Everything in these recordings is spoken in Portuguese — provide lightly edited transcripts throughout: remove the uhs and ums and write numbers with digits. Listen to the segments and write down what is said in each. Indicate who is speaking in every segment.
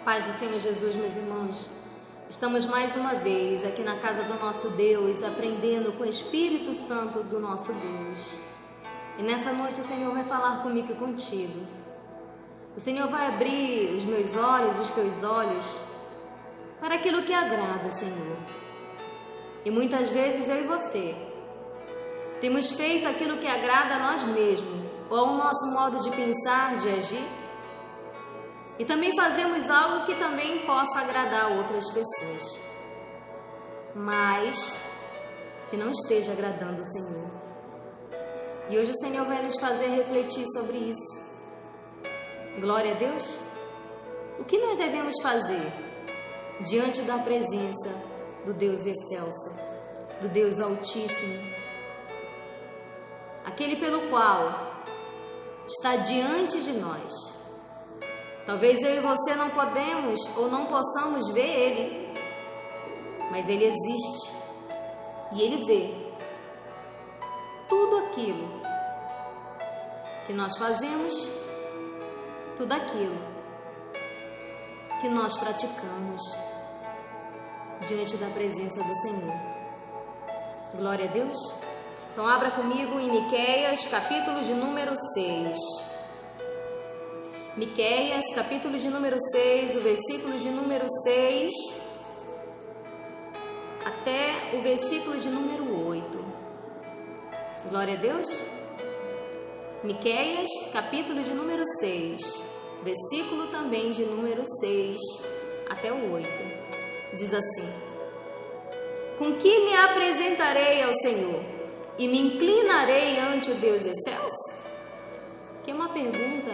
Speaker 1: Paz do Senhor Jesus, meus irmãos. Estamos mais uma vez aqui na casa do nosso Deus, aprendendo com o Espírito Santo do nosso Deus. E nessa noite o Senhor vai falar comigo e contigo. O Senhor vai abrir os meus olhos, os teus olhos, para aquilo que agrada o Senhor. E muitas vezes eu e você temos feito aquilo que agrada a nós mesmos, ou ao nosso modo de pensar, de agir. E também fazemos algo que também possa agradar outras pessoas, mas que não esteja agradando o Senhor. E hoje o Senhor vai nos fazer refletir sobre isso. Glória a Deus. O que nós devemos fazer diante da presença do Deus excelso, do Deus Altíssimo, aquele pelo qual está diante de nós? Talvez eu e você não podemos ou não possamos ver Ele, mas Ele existe e Ele vê tudo aquilo que nós fazemos, tudo aquilo que nós praticamos diante da presença do Senhor. Glória a Deus. Então abra comigo em Miqueias, capítulo de número 6. Miqueias, capítulo de número 6, o versículo de número 6 até o versículo de número 8. Glória a Deus. Miqueias, capítulo de número 6, versículo também de número 6 até o 8. Diz assim: Com que me apresentarei ao Senhor e me inclinarei ante o Deus excelso? Que é uma pergunta,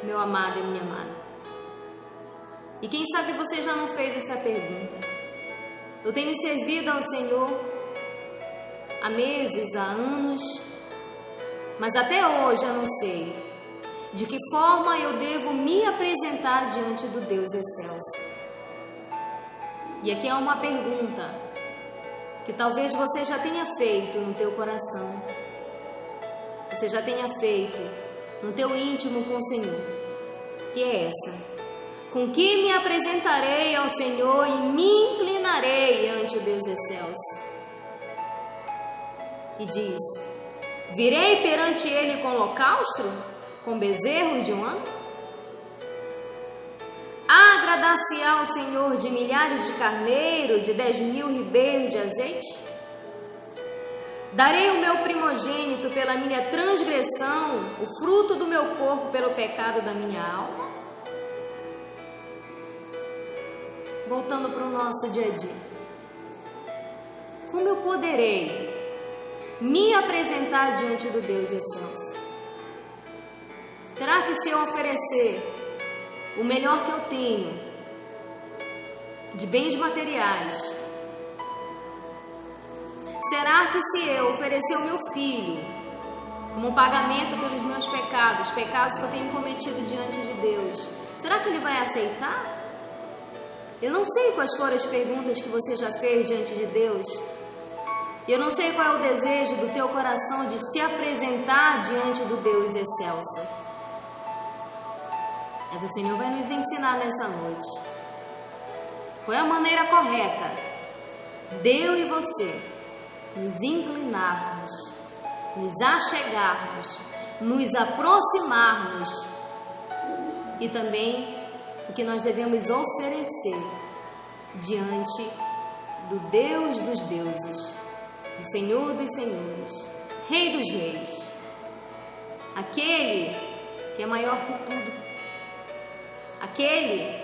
Speaker 1: meu amado e minha amada. E quem sabe você já não fez essa pergunta. Eu tenho servido ao Senhor há meses, há anos, mas até hoje eu não sei de que forma eu devo me apresentar diante do Deus excelso. E aqui é uma pergunta que talvez você já tenha feito no teu coração, você já tenha feito no teu íntimo com o Senhor, que é essa: com que me apresentarei ao Senhor e me inclinarei ante o Deus excelso? E diz: virei perante Ele com holocausto, com bezerros de um ano? Agradar-se-á ao Senhor de milhares de carneiros, de 10.000 ribeiros de azeite? Darei o meu primogênito pela minha transgressão, o fruto do meu corpo pelo pecado da minha alma? Voltando para o nosso dia a dia. Como eu poderei me apresentar diante do Deus excelso? Será que se eu oferecer o melhor que eu tenho, de bens materiais, será que se eu oferecer o meu filho como pagamento pelos meus pecados que eu tenho cometido diante de Deus, será que Ele vai aceitar? Eu não sei quais foram as perguntas que você já fez diante de Deus. Eu não sei qual é o desejo do teu coração de se apresentar diante do Deus excelso. Mas o Senhor vai nos ensinar nessa noite qual é a maneira correta de eu e você nos inclinarmos, nos achegarmos, nos aproximarmos, e também o que nós devemos oferecer diante do Deus dos deuses, do Senhor dos senhores, Rei dos reis, aquele que é maior que tudo, aquele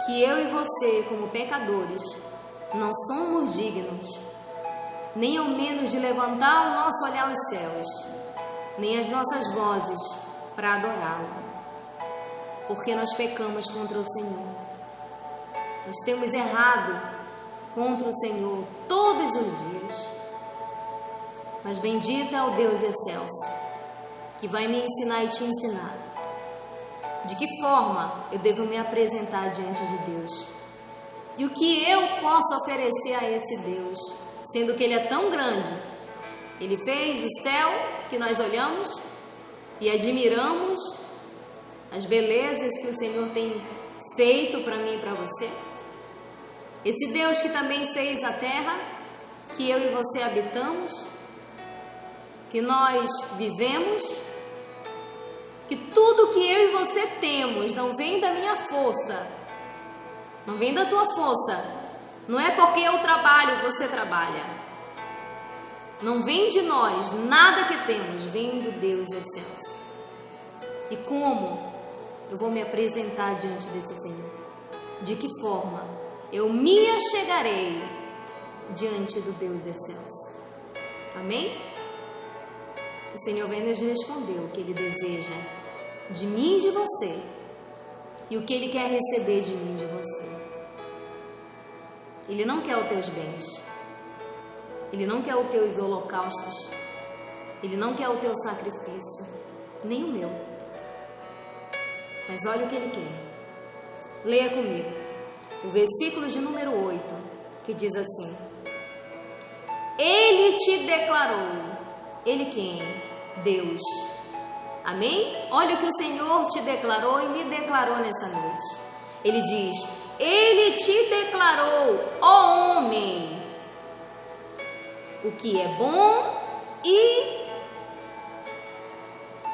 Speaker 1: que eu e você, como pecadores, não somos dignos, nem ao menos de levantar o nosso olhar aos céus, nem as nossas vozes para adorá-lo, porque nós pecamos contra o Senhor. Nós temos errado contra o Senhor todos os dias. Mas bendito é o Deus excelso, que vai me ensinar e te ensinar de que forma eu devo me apresentar diante de Deus e o que eu posso oferecer a esse Deus, sendo que Ele é tão grande. Ele fez o céu que nós olhamos e admiramos as belezas que o Senhor tem feito para mim e para você? Esse Deus que também fez a terra, que eu e você habitamos, que nós vivemos, que tudo que eu e você temos não vem da minha força, não vem da tua força, não é porque eu trabalho, você trabalha. Não vem de nós, nada que temos, vem do Deus excelso. E como eu vou me apresentar diante desse Senhor? De que forma eu me achegarei diante do Deus excelso? Amém? O Senhor vem nos responder o que Ele deseja de mim e de você, e o que Ele quer receber de mim e de você. Ele não quer os teus bens, Ele não quer os teus holocaustos, Ele não quer o teu sacrifício, nem o meu. Mas olha o que Ele quer. Leia comigo o versículo de número 8, que diz assim: Ele te declarou. Ele quem? Deus. Amém? Olha o que o Senhor te declarou e me declarou nessa noite. Ele diz: Ele te declarou, ó homem, o que é bom e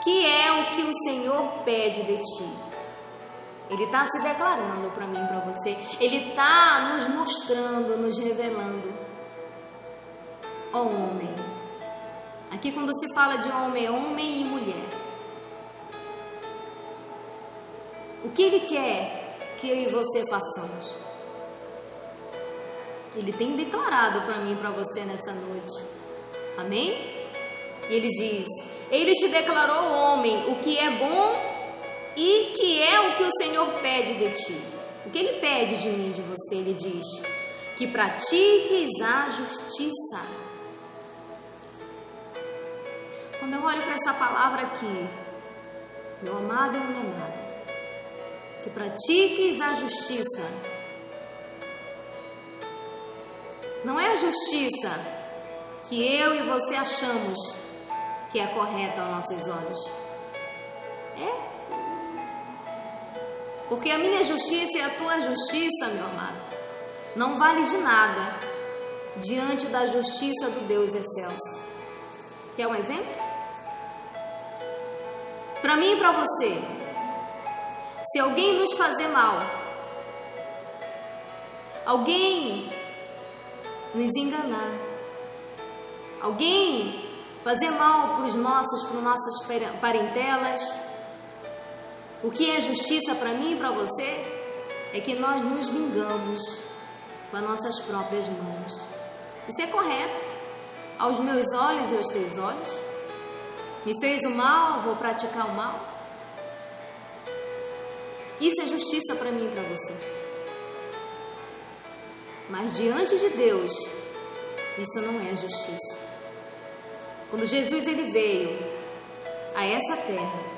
Speaker 1: que é o que o Senhor pede de ti. Ele está se declarando para mim e para você. Ele está nos mostrando, nos revelando. Ó homem. Aqui quando se fala de homem, é homem e mulher. O que Ele quer que eu e você façamos? Ele tem declarado para mim e para você nessa noite. Amém? E Ele diz: Ele te declarou, homem, o que é bom e que é o que o Senhor pede de ti. O que Ele pede de mim e de você? Ele diz: que pratiques a justiça. Quando eu olho para essa palavra aqui, meu amado e minha amada, que pratiques a justiça. Não é a justiça que eu e você achamos que é correta aos nossos olhos. É. Porque a minha justiça e a tua justiça, meu amado, não vale de nada diante da justiça do Deus excelso. Quer um exemplo? Para mim e para você, se alguém nos fazer mal, alguém nos enganar, alguém fazer mal para nossas parentelas, o que é justiça para mim e para você é que nós nos vingamos com as nossas próprias mãos. Isso é correto aos meus olhos e aos teus olhos? Me fez o mal, vou praticar o mal? Isso é justiça para mim e para você. Mas diante de Deus, isso não é justiça. Quando Jesus ele veio a essa terra,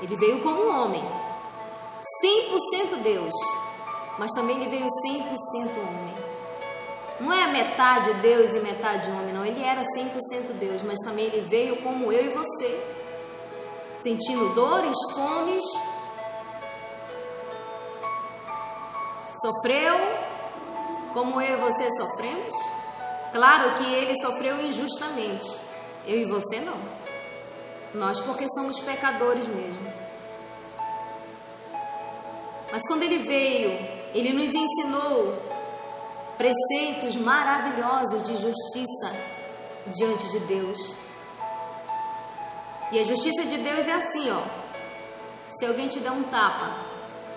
Speaker 1: Ele veio como um homem, 100% Deus, mas também Ele veio 100% homem. Não é metade Deus e metade homem, não. Ele era 100% Deus, mas também Ele veio como eu e você, sentindo dores, fomes, sofreu como eu e você sofremos. Claro que Ele sofreu injustamente, eu e você não. Nós porque somos pecadores mesmo. Mas quando Ele veio, Ele nos ensinou preceitos maravilhosos de justiça diante de Deus. E a justiça de Deus é assim, ó. Se alguém te der um tapa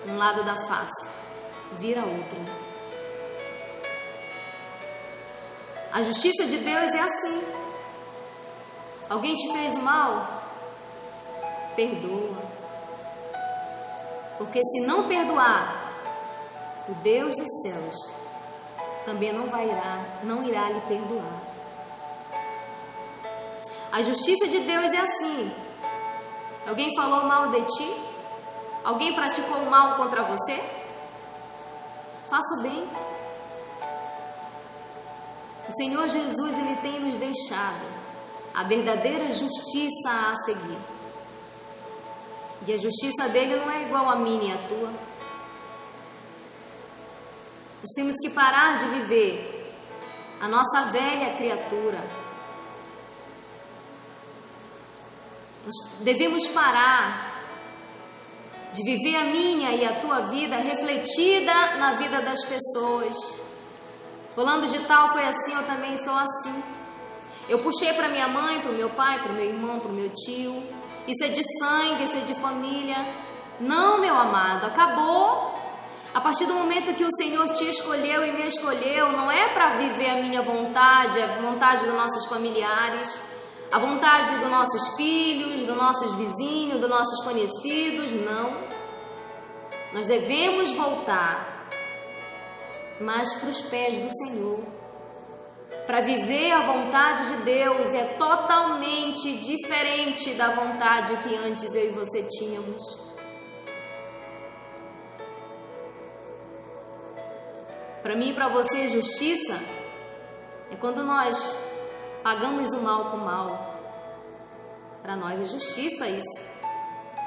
Speaker 1: um lado da face, vira outro. A justiça de Deus é assim. Alguém te fez mal? Perdoa. Porque se não perdoar, o Deus dos céus também não irá lhe perdoar. A justiça de Deus é assim. Alguém falou mal de ti? Alguém praticou mal contra você? Faça o bem. O Senhor Jesus, Ele tem nos deixado a verdadeira justiça a seguir. E a justiça dele não é igual a minha e a tua. Nós temos que parar de viver a nossa velha criatura. Nós devemos parar de viver a minha e a tua vida refletida na vida das pessoas. Fulano de tal foi assim, eu também sou assim. Eu puxei para minha mãe, para o meu pai, para o meu irmão, para o meu tio. Isso é de sangue, isso é de família. Não, meu amado, acabou. A partir do momento que o Senhor te escolheu e me escolheu, não é para viver a minha vontade, a vontade dos nossos familiares, a vontade dos nossos filhos, dos nossos vizinhos, dos nossos conhecidos, não. Nós devemos voltar mais para os pés do Senhor. Para viver a vontade de Deus é totalmente diferente da vontade que antes eu e você tínhamos. Para mim e para você, justiça é quando nós pagamos o mal com o mal. Para nós é justiça isso.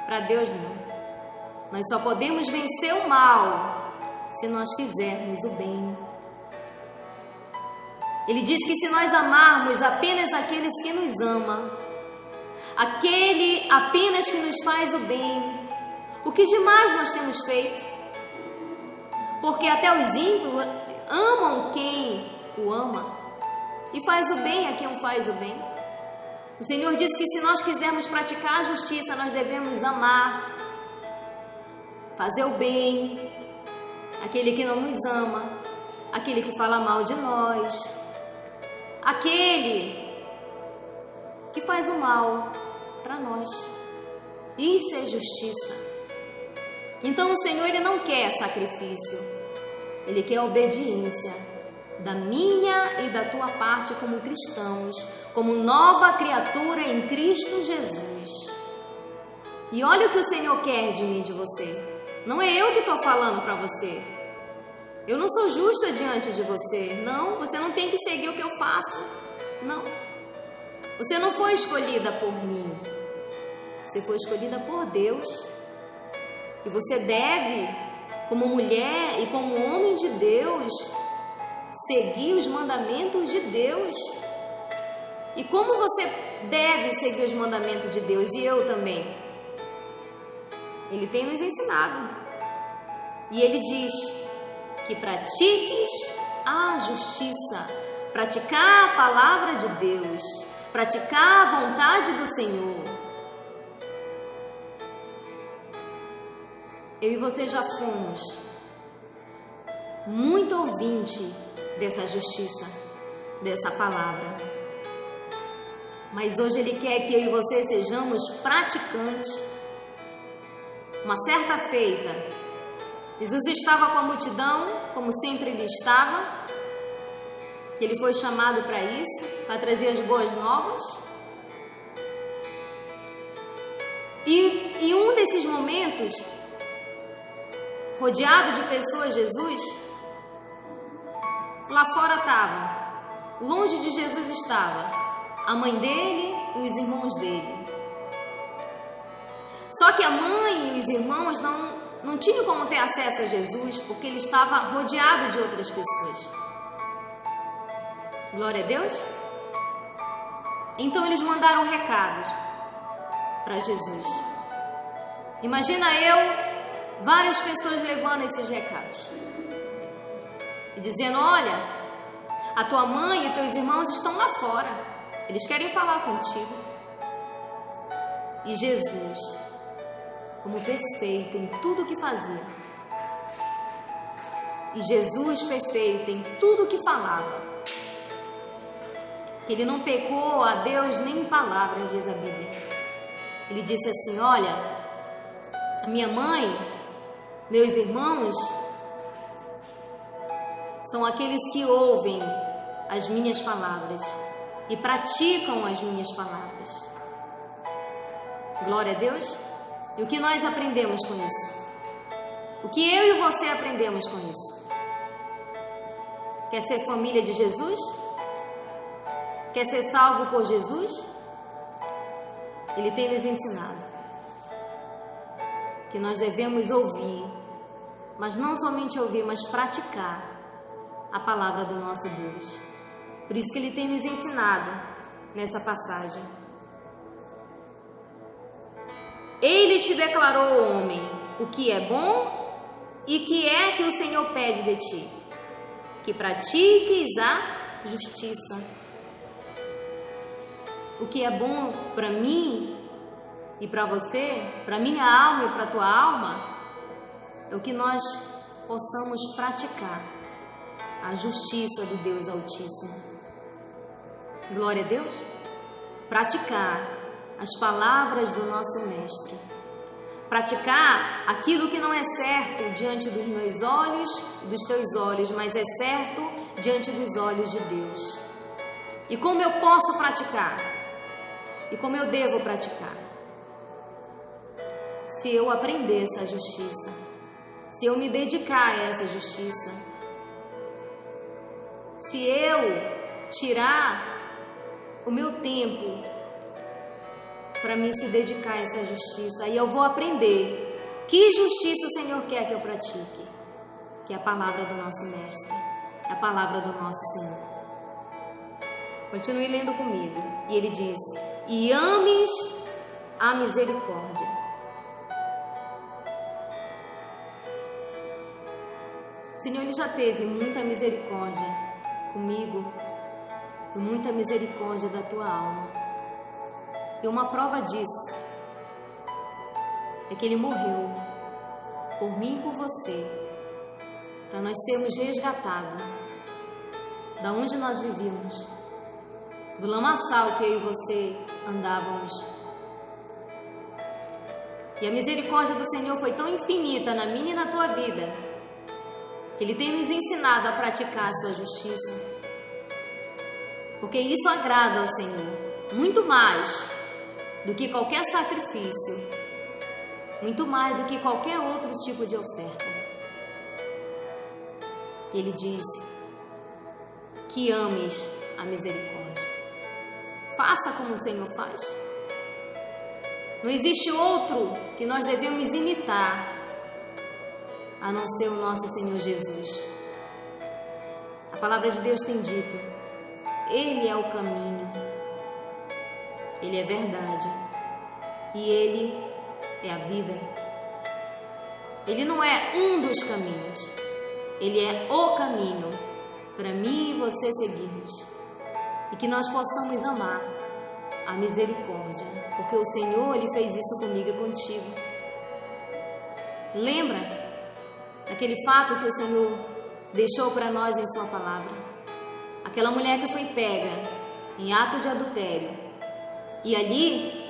Speaker 1: Para Deus não. Nós só podemos vencer o mal se nós fizermos o bem. Ele diz que se nós amarmos apenas aqueles que nos amam, aquele apenas que nos faz o bem, o que demais nós temos feito? Porque até os ímpios amam quem o ama e faz o bem a quem o faz o bem. O Senhor diz que se nós quisermos praticar a justiça, nós devemos amar, fazer o bem, aquele que não nos ama, aquele que fala mal de nós, aquele que faz o mal para nós. Isso é justiça. Então o Senhor, Ele não quer sacrifício, Ele quer obediência da minha e da tua parte como cristãos, como nova criatura em Cristo Jesus. E olha o que o Senhor quer de mim e de você. Não é eu que estou falando para você. Eu não sou justa diante de você. Não, você não tem que seguir o que eu faço. Não. Você não foi escolhida por mim. Você foi escolhida por Deus. E você deve, como mulher e como homem de Deus, seguir os mandamentos de Deus. E como você deve seguir os mandamentos de Deus, e eu também? Ele tem nos ensinado. E Ele diz que pratiques a justiça, praticar a palavra de Deus, praticar a vontade do Senhor. Eu e você já fomos muito ouvinte dessa justiça, dessa palavra. Mas hoje Ele quer que eu e você sejamos praticantes. Uma certa feita, Jesus estava com a multidão, como sempre Ele estava, que Ele foi chamado para isso, para trazer as boas novas. E em um desses momentos, rodeado de pessoas, Jesus, lá fora estava, longe de Jesus estava a mãe dele e os irmãos dele. Só que a mãe e os irmãos não tinham como ter acesso a Jesus, porque ele estava rodeado de outras pessoas. Glória a Deus. Então eles mandaram recados para Jesus. Imagina várias pessoas levando esses recados e dizendo: olha, a tua mãe e teus irmãos estão lá fora, eles querem falar contigo. E Jesus, como perfeito em tudo que fazia, e Jesus perfeito em tudo que falava, que Ele não pecou a Deus nem em palavras, diz a Bíblia. Ele disse assim: olha, a minha mãe, meus irmãos, são aqueles que ouvem as minhas palavras e praticam as minhas palavras. Glória a Deus. E o que nós aprendemos com isso? O que eu e você aprendemos com isso? Quer ser família de Jesus? Quer ser salvo por Jesus? Ele tem nos ensinado. que nós devemos ouvir, mas não somente ouvir, mas praticar a palavra do nosso Deus. Por isso que Ele tem nos ensinado nessa passagem. Ele te declarou, homem, o que é bom e que é que o Senhor pede de ti, que pratiques a justiça. O que é bom para mim e para você, para minha alma e para a tua alma, é o que nós possamos praticar a justiça do Deus Altíssimo. Glória a Deus. Praticar as palavras do nosso Mestre. Praticar aquilo que não é certo diante dos meus olhos e dos teus olhos, mas é certo diante dos olhos de Deus. E como eu posso praticar? E como eu devo praticar? Se eu aprender essa justiça, se eu me dedicar a essa justiça, se eu tirar o meu tempo para mim se dedicar a essa justiça, aí eu vou aprender que justiça o Senhor quer que eu pratique, que é a palavra do nosso Mestre, a palavra do nosso Senhor. Continue lendo comigo. E ele diz: e ames a misericórdia. O Senhor, Ele já teve muita misericórdia comigo e muita misericórdia da tua alma. E uma prova disso é que Ele morreu por mim e por você, para nós sermos resgatados da onde nós vivíamos, do lamaçal que eu e você andávamos. E a misericórdia do Senhor foi tão infinita na minha e na tua vida, que Ele tem nos ensinado a praticar a sua justiça, porque isso agrada ao Senhor, muito mais do que qualquer sacrifício, muito mais do que qualquer outro tipo de oferta. Ele diz que ames a misericórdia. Faça como o Senhor faz. Não existe outro que nós devemos imitar a não ser o nosso Senhor Jesus. A palavra de Deus tem dito: Ele é o caminho, Ele é verdade e Ele é a vida. Ele não é um dos caminhos, Ele é o caminho para mim e você seguirmos, e que nós possamos amar a misericórdia, porque o Senhor, Ele fez isso comigo e contigo. Lembra daquele fato que o Senhor deixou para nós em sua palavra? Aquela mulher que foi pega em ato de adultério, e ali,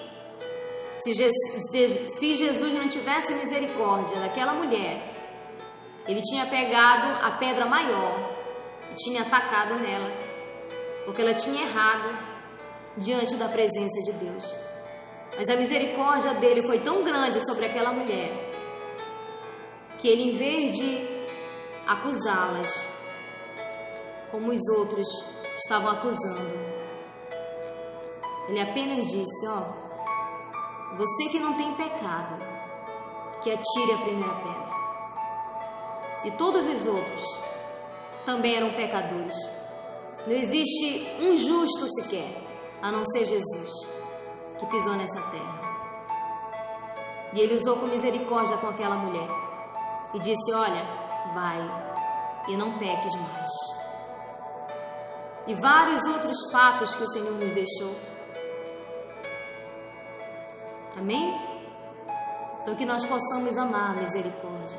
Speaker 1: se Jesus não tivesse misericórdia daquela mulher, Ele tinha pegado a pedra maior e tinha atacado nela, porque ela tinha errado diante da presença de Deus. Mas a misericórdia dele foi tão grande sobre aquela mulher, que ele, em vez de acusá-las como os outros estavam acusando, ele apenas disse: você que não tem pecado, que atire a primeira pedra. E todos os outros também eram pecadores. Não existe um justo sequer, a não ser Jesus, que pisou nessa terra. E ele usou com misericórdia com aquela mulher e disse: olha, vai e não peques mais. E vários outros fatos que o Senhor nos deixou. Amém? Então que nós possamos amar a misericórdia,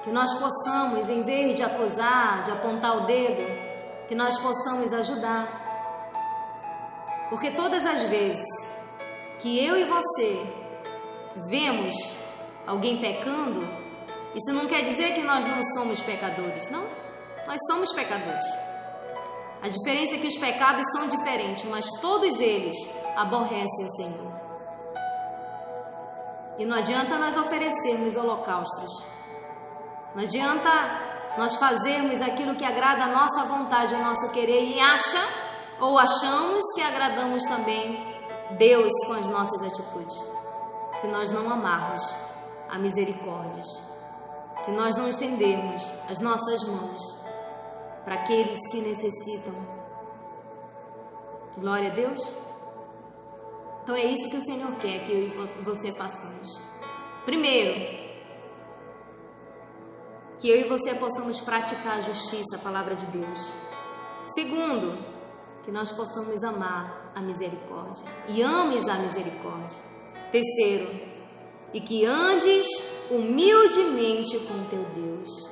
Speaker 1: que nós possamos, em vez de acusar, de apontar o dedo, que nós possamos ajudar. Porque todas as vezes que eu e você vemos alguém pecando, isso não quer dizer que nós não somos pecadores, não. Nós somos pecadores. A diferença é que os pecados são diferentes, mas todos eles aborrecem o Senhor. E não adianta nós oferecermos holocaustos, não adianta nós fazermos aquilo que agrada a nossa vontade, o nosso querer, e achamos que agradamos também Deus com as nossas atitudes, se nós não amarmos a misericórdias, se nós não estendermos as nossas mãos para aqueles que necessitam. Glória a Deus. Então é isso que o Senhor quer que eu e você façamos. Primeiro, que eu e você possamos praticar a justiça, a palavra de Deus. Segundo, que nós possamos amar a misericórdia e ames a misericórdia. Terceiro, e que andes humildemente com teu Deus.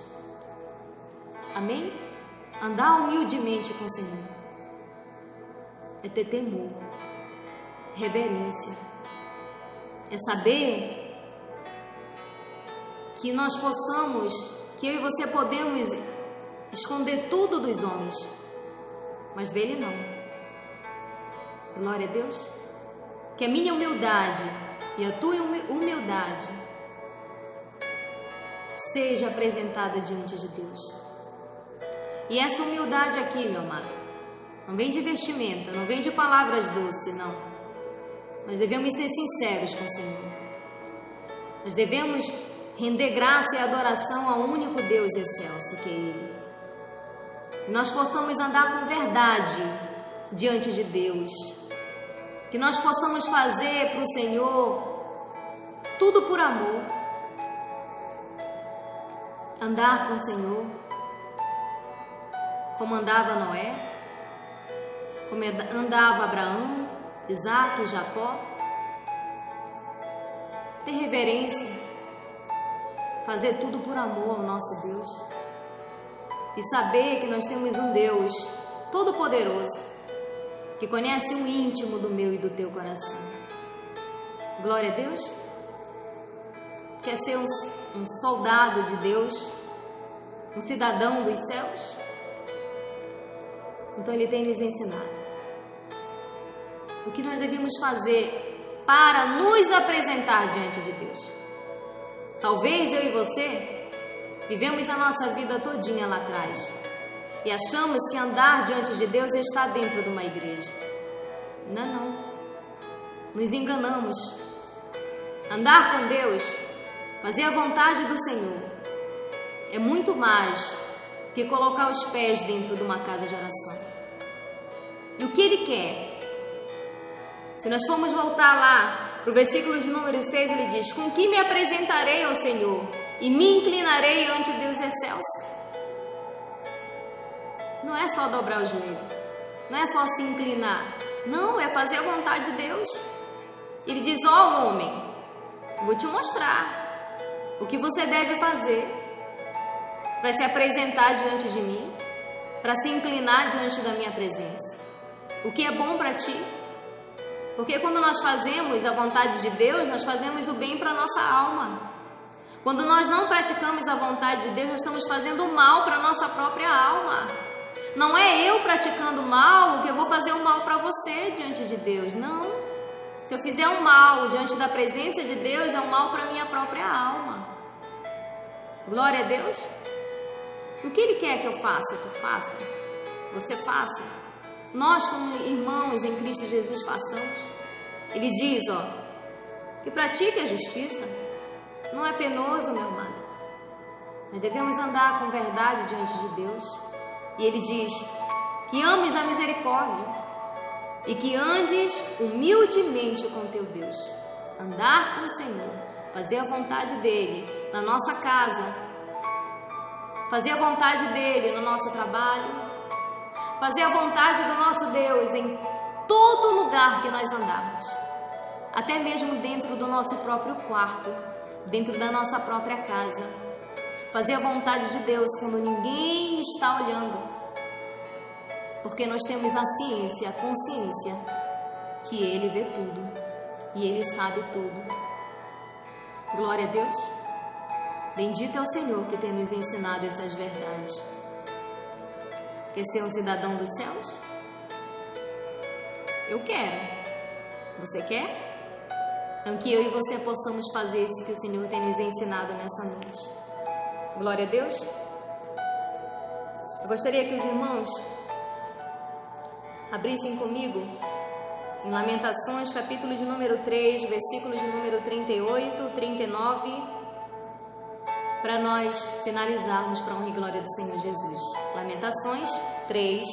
Speaker 1: Amém? Andar humildemente com o Senhor é ter temor, reverência, é saber que nós possamos, que eu e você podemos esconder tudo dos homens, mas dele não. Glória a Deus. Que a minha humildade e a tua humildade seja apresentada diante de Deus. E essa humildade aqui, meu amado, não vem de vestimenta, não vem de palavras doces, não. Nós devemos ser sinceros com o Senhor. Nós devemos render graça e adoração ao único Deus excelso, que é Ele. Que nós possamos andar com verdade diante de Deus. Que nós possamos fazer para o Senhor tudo por amor. Andar com o Senhor como andava Noé, como andava Abraão, Isaac e Jacó. Ter reverência, fazer tudo por amor ao nosso Deus e saber que nós temos um Deus todo-poderoso que conhece o íntimo do meu e do teu coração. Glória a Deus. Quer ser um soldado de Deus, um cidadão dos céus? Então Ele tem nos ensinado o que nós devemos fazer para nos apresentar diante de Deus. Talvez eu e você vivemos a nossa vida todinha lá atrás e achamos que andar diante de Deus é estar dentro de uma igreja. Não. Nos enganamos. Andar com Deus, fazer a vontade do Senhor, é muito mais que colocar os pés dentro de uma casa de oração. E o que Ele quer? Se nós formos voltar lá para o versículo de número 6, ele diz: com que me apresentarei ao Senhor e me inclinarei ante Deus excelso? Não é só dobrar o joelho, não é só se inclinar, não, é fazer a vontade de Deus. Ele diz: ó homem, vou te mostrar o que você deve fazer para se apresentar diante de mim, para se inclinar diante da minha presença. O que é bom para ti? Porque quando nós fazemos a vontade de Deus, nós fazemos o bem para a nossa alma. Quando nós não praticamos a vontade de Deus, nós estamos fazendo o mal para a nossa própria alma. Não é eu praticando mal que eu vou fazer o mal para você diante de Deus, não. Se eu fizer o mal diante da presença de Deus, é um mal para a minha própria alma. Glória a Deus. E o que Ele quer que eu faça? Tu faça. Você faça. Nós, como irmãos em Cristo Jesus, façamos. Ele diz, que pratique a justiça. Não é penoso, meu amado. Nós devemos andar com verdade diante de Deus. E Ele diz que ames a misericórdia e que andes humildemente com teu Deus. Andar com o Senhor, fazer a vontade dEle na nossa casa, fazer a vontade dEle no nosso trabalho, fazer a vontade do nosso Deus em todo lugar que nós andarmos, até mesmo dentro do nosso próprio quarto, dentro da nossa própria casa. Fazer a vontade de Deus quando ninguém está olhando, porque nós temos a ciência, a consciência que Ele vê tudo e Ele sabe tudo. Glória a Deus. Bendito é o Senhor que tem nos ensinado essas verdades. Quer ser um cidadão dos céus? Eu quero. Você quer? Então que eu e você possamos fazer isso que o Senhor tem nos ensinado nessa noite. Glória a Deus. Eu gostaria que os irmãos abrissem comigo em Lamentações, capítulo de número 3, versículos de número 38, 39 para nós finalizarmos para a honra e glória do Senhor Jesus. Lamentações 3,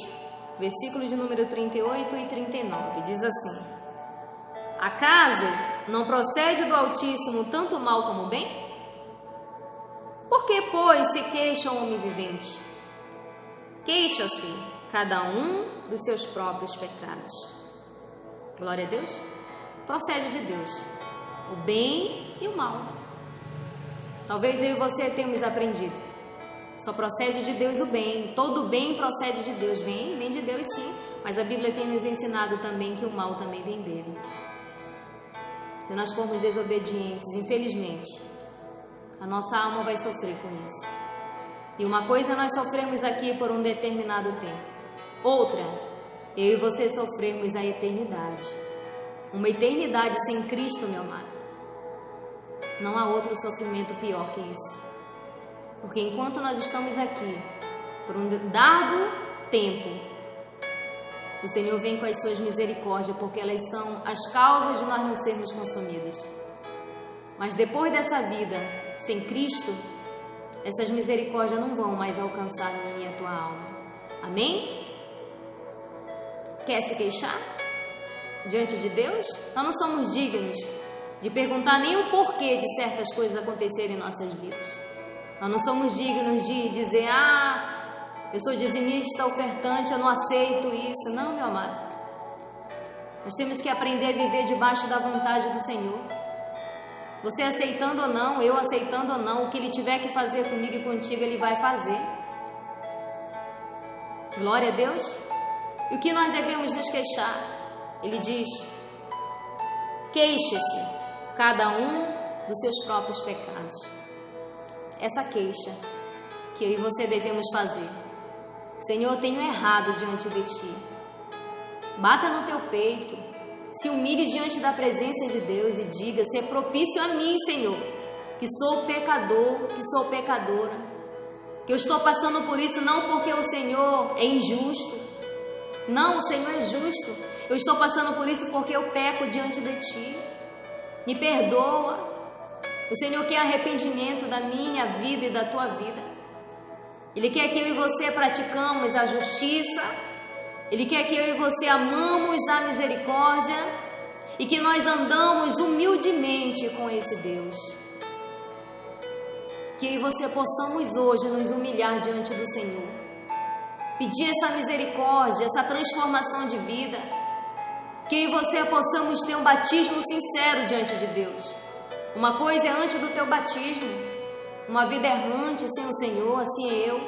Speaker 1: versículos de número 38 e 39, diz assim: acaso não procede do Altíssimo tanto mal como o bem? Por que, pois, se queixa o homem vivente? Queixa-se cada um dos seus próprios pecados. Glória a Deus. Procede de Deus o bem e o mal. Talvez eu e você tenhamos aprendido. Só procede de Deus o bem. Todo bem procede de Deus. Vem de Deus sim, mas a Bíblia tem nos ensinado também que o mal também vem dele. Se nós formos desobedientes, infelizmente, a nossa alma vai sofrer com isso. E uma coisa nós sofremos aqui por um determinado tempo. Outra, eu e você sofremos a eternidade. Uma eternidade sem Cristo, meu amado. Não há outro sofrimento pior que isso. Porque enquanto nós estamos aqui, por um dado tempo, o Senhor vem com as suas misericórdias, porque elas são as causas de nós não sermos consumidas. Mas depois dessa vida, sem Cristo, essas misericórdias não vão mais alcançar a minha e a tua alma. Amém? Quer se queixar diante de Deus? Nós não somos dignos de perguntar nem o porquê de certas coisas acontecerem em nossas vidas. Nós não somos dignos de dizer: eu sou dizimista, ofertante, eu não aceito isso. Não, meu amado. Nós temos que aprender a viver debaixo da vontade do Senhor. Você aceitando ou não, eu aceitando ou não, o que Ele tiver que fazer comigo e contigo, Ele vai fazer. Glória a Deus. E o que nós devemos nos queixar? Ele diz: queixe-se cada um dos seus próprios pecados. Essa queixa que eu e você devemos fazer: Senhor, eu tenho errado diante de Ti. Bata no teu peito, se humilhe diante da presença de Deus e diga: se é propício a mim, Senhor, que sou pecador, que sou pecadora, que eu estou passando por isso não porque o Senhor é injusto. Não, o Senhor é justo. Eu estou passando por isso porque eu peco diante de Ti. Me perdoa. O Senhor quer arrependimento da minha vida e da tua vida. Ele quer que eu e você praticamos a justiça. Ele quer que eu e você amamos a misericórdia e que nós andamos humildemente com esse Deus. Que eu e você possamos hoje nos humilhar diante do Senhor. Pedir essa misericórdia, essa transformação de vida. Que eu e você possamos ter um batismo sincero diante de Deus. Uma coisa é antes do teu batismo, uma vida errante sem o Senhor, assim é eu.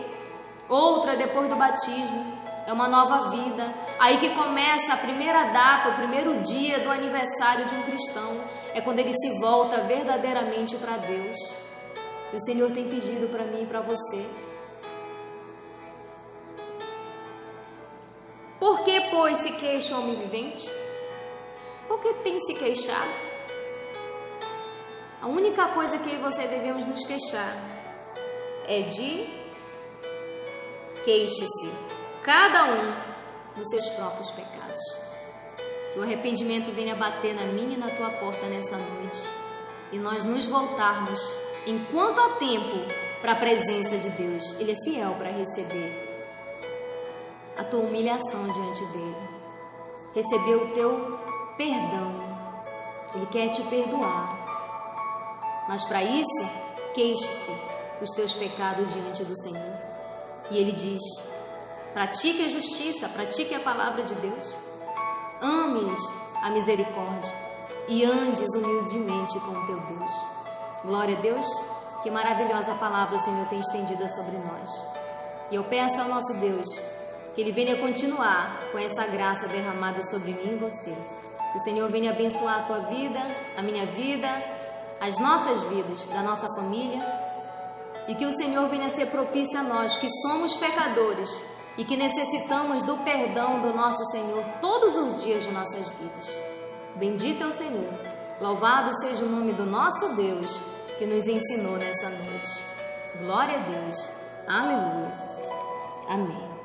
Speaker 1: Outra depois do batismo, é uma nova vida. Aí que começa a primeira data, o primeiro dia do aniversário de um cristão. É quando ele se volta verdadeiramente para Deus. E o Senhor tem pedido para mim e para você: por que, pois, se queixa o homem vivente? Por que tem se queixado? A única coisa que eu e você devemos nos queixar é de queixe-se cada um dos seus próprios pecados. Que o arrependimento venha bater na minha e na tua porta nessa noite e nós nos voltarmos enquanto há tempo para a presença de Deus. Ele é fiel para receber a tua humilhação diante dele, receber o teu perdão. Ele quer te perdoar, mas para isso, queixe-se os teus pecados diante do Senhor. E ele diz: pratique a justiça, pratique a palavra de Deus, ames a misericórdia e andes humildemente com o teu Deus. Glória a Deus. Que maravilhosa palavra o Senhor tem estendida sobre nós. E eu peço ao nosso Deus que Ele venha continuar com essa graça derramada sobre mim e você. Que o Senhor venha abençoar a tua vida, a minha vida, as nossas vidas, da nossa família. E que o Senhor venha ser propício a nós, que somos pecadores e que necessitamos do perdão do nosso Senhor todos os dias de nossas vidas. Bendito é o Senhor. Louvado seja o nome do nosso Deus que nos ensinou nessa noite. Glória a Deus. Aleluia. Amém.